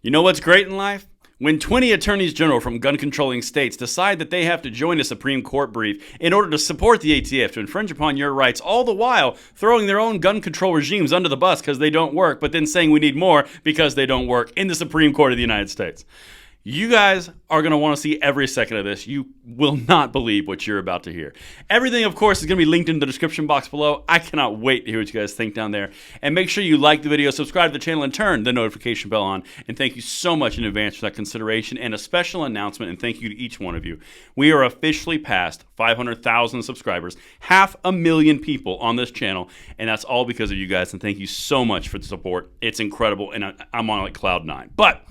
You know what's great in life? When 20 attorneys general from gun-controlling states decide that they have to join a Supreme Court brief in order to support the ATF to infringe upon your rights, all the while throwing their own gun control regimes under the bus because they don't work, but then saying we need more because they don't work in the Supreme Court of the United States. You guys are going to want to see every second of this. You will not believe what you're about to hear. Everything, of course, is going to be linked in the description box below. I cannot wait to hear what you guys think down there. And make sure you like the video, subscribe to the channel, and turn the notification bell on. And thank you so much in advance for that consideration and a special announcement. And thank you to each one of you. We are officially past 500,000 subscribers, 500,000 people on this channel. And that's all because of you guys. And thank you so much for the support. It's incredible. And I'm on like cloud 9. But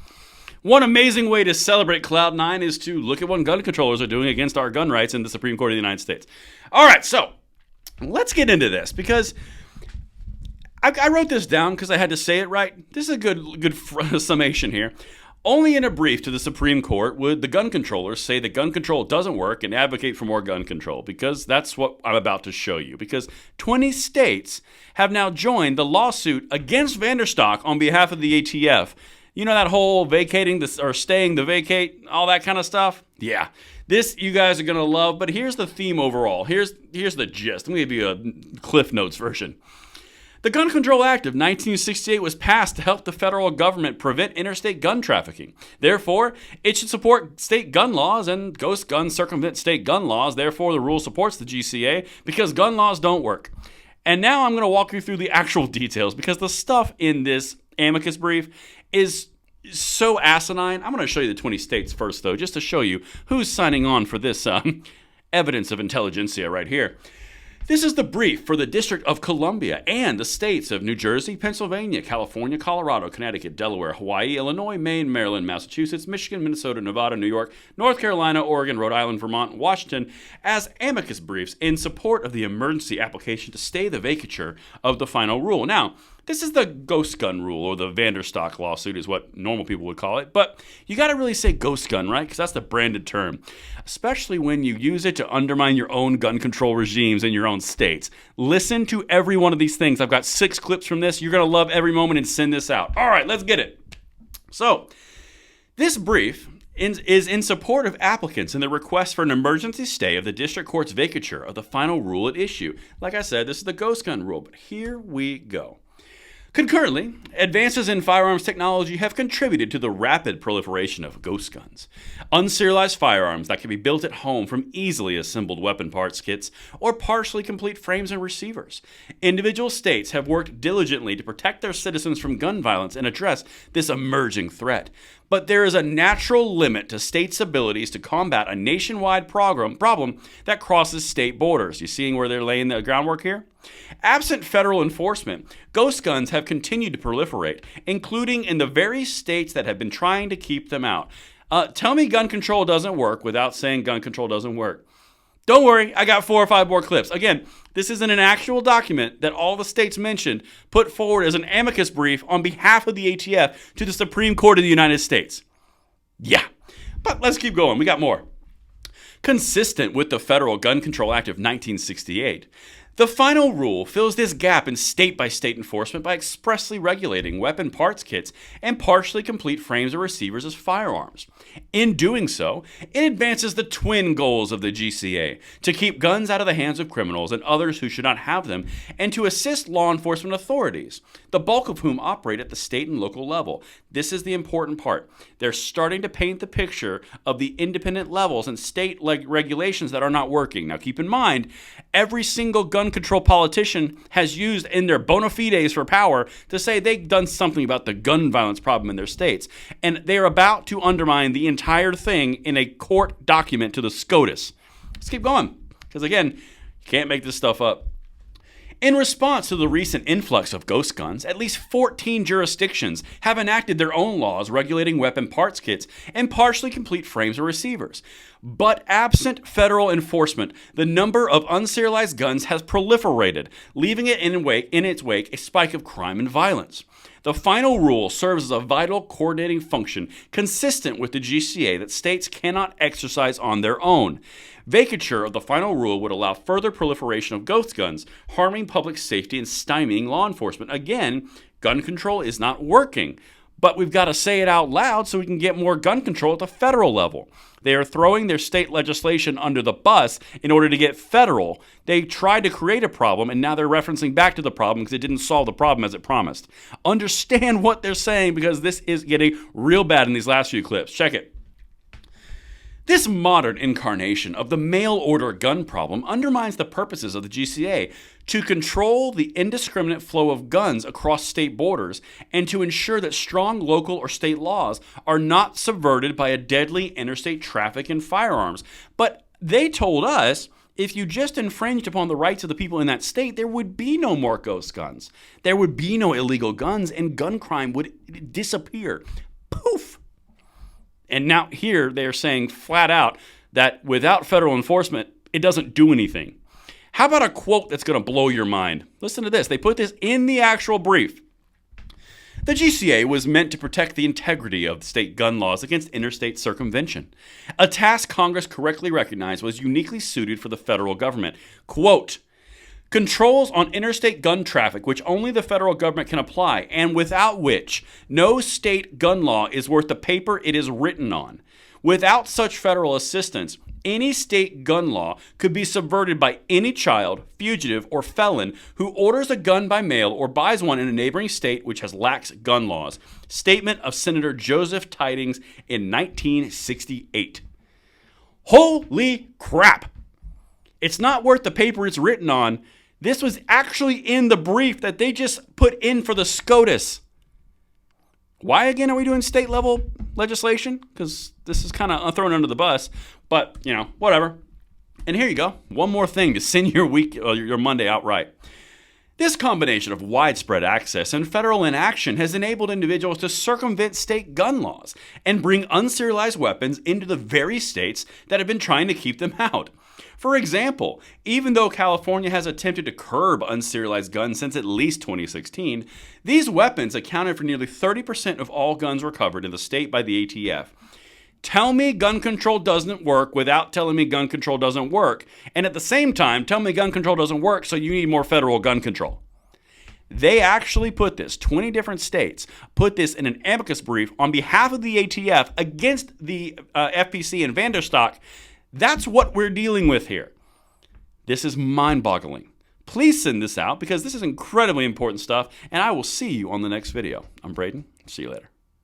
one amazing way to celebrate Cloud 9 is to look at what gun controllers are doing against our gun rights in the Supreme Court of the United States. All right, so let's get into this because I wrote this down because I had to say it right. This is a good summation here. Only in a brief to the Supreme Court would the gun controllers say that gun control doesn't work and advocate for more gun control, because that's what I'm about to show you. Because 20 states have now joined the lawsuit against Vanderstock on behalf of the ATF. You know that whole vacating this or staying the vacate, all that kind of stuff? Yeah. This you guys are going to love, but here's the theme overall. Here's the gist. Let me give you a Cliff Notes version. The Gun Control Act of 1968 was passed to help the federal government prevent interstate gun trafficking. Therefore, it should support state gun laws, and ghost guns circumvent state gun laws. Therefore, the rule supports the GCA because gun laws don't work. And now I'm going to walk you through the actual details because the stuff in this amicus brief is so asinine. I'm going to show you the 20 states first, though, just to show you who's signing on for this evidence of intelligentsia right here. This is the brief for the District of Columbia and the states of New Jersey, Pennsylvania, California, Colorado, Connecticut, Delaware, Hawaii, Illinois, Maine, Maryland, Massachusetts, Michigan, Minnesota, Nevada, New York, North Carolina, Oregon, Rhode Island, Vermont, Washington, as amicus briefs in support of the emergency application to stay the vacatur of the final rule. Now, this is the ghost gun rule, or the Vanderstock lawsuit is what normal people would call it. But you got to really say ghost gun, right? Because that's the branded term, especially when you use it to undermine your own gun control regimes in your own states. Listen to every one of these things. I've got 6 clips from this. You're going to love every moment and send this out. All right, let's get it. So this brief is in support of applicants in the request for an emergency stay of the district court's vacatur of the final rule at issue. Like I said, this is the ghost gun rule, but here we go. Concurrently, advances in firearms technology have contributed to the rapid proliferation of ghost guns, unserialized firearms that can be built at home from easily assembled weapon parts kits or partially complete frames and receivers. Individual states have worked diligently to protect their citizens from gun violence and address this emerging threat. But there is a natural limit to states' abilities to combat a nationwide problem that crosses state borders. You seeing where they're laying the groundwork here? Absent federal enforcement, ghost guns have continued to proliferate, including in the very states that have been trying to keep them out. Tell me gun control doesn't work without saying gun control doesn't work. Don't worry, I got 4 or 5 more clips. Again, this isn't an actual document that all the states mentioned put forward as an amicus brief on behalf of the ATF to the Supreme Court of the United States. Yeah, but let's keep going. We got more. Consistent with the Federal Gun Control Act of 1968, the final rule fills this gap in state-by-state enforcement by expressly regulating weapon parts kits and partially complete frames or receivers as firearms. In doing so, it advances the twin goals of the GCA: to keep guns out of the hands of criminals and others who should not have them, and to assist law enforcement authorities, the bulk of whom operate at the state and local level. This is the important part. They're starting to paint the picture of the independent levels and state regulations that are not working. Now keep in mind, every single gun control politician has used in their bona fides for power to say they've done something about the gun violence problem in their states. And they're about to undermine the entire thing in a court document to the SCOTUS. Let's keep going, because again, you can't make this stuff up. In response to the recent influx of ghost guns, at least 14 jurisdictions have enacted their own laws regulating weapon parts kits and partially complete frames or receivers. But absent federal enforcement, the number of unserialized guns has proliferated, leaving it in its wake a spike of crime and violence. The final rule serves as a vital coordinating function consistent with the GCA that states cannot exercise on their own. Vacatur of the final rule would allow further proliferation of ghost guns, harming public safety and stymieing law enforcement. Again, gun control is not working, But we've got to say it out loud so we can get more gun control at the federal level. They are throwing their state legislation under the bus in order to get federal. They tried to create a problem, and now they're referencing back to the problem because it didn't solve the problem as it promised. Understand what they're saying, because this is getting real bad in these last few clips. Check it. This modern incarnation of the mail order gun problem undermines the purposes of the GCA to control the indiscriminate flow of guns across state borders and to ensure that strong local or state laws are not subverted by a deadly interstate traffic in firearms. But they told us if you just infringed upon the rights of the people in that state, there would be no more ghost guns. There would be no illegal guns, and gun crime would disappear. Poof! And now here they're saying flat out that without federal enforcement, it doesn't do anything. How about a quote that's going to blow your mind? Listen to this. They put this in the actual brief. The GCA was meant to protect the integrity of state gun laws against interstate circumvention, a task Congress correctly recognized was uniquely suited for the federal government. Quote, controls on interstate gun traffic which only the federal government can apply and without which no state gun law is worth the paper it is written on. Without such federal assistance, any state gun law could be subverted by any child, fugitive, or felon who orders a gun by mail or buys one in a neighboring state which has lax gun laws. Statement of Senator Joseph Tidings in 1968. Holy crap! It's not worth the paper it's written on. This was actually in the brief that they just put in for the SCOTUS. Why again are we doing state level legislation? Because this is kind of thrown under the bus, but whatever. And here you go. One more thing to send your week or your Monday out right. This combination of widespread access and federal inaction has enabled individuals to circumvent state gun laws and bring unserialized weapons into the very states that have been trying to keep them out. For example, even though California has attempted to curb unserialized guns since at least 2016, these weapons accounted for nearly 30% of all guns recovered in the state by the ATF. Tell me gun control doesn't work without telling me gun control doesn't work, and at the same time, tell me gun control doesn't work so you need more federal gun control. They actually put this, 20 different states, put this in an amicus brief on behalf of the ATF against the FPC and Vanderstock. That's what we're dealing with here. This is mind-boggling. Please send this out because this is incredibly important stuff, and I will see you on the next video. I'm Braden. See you later.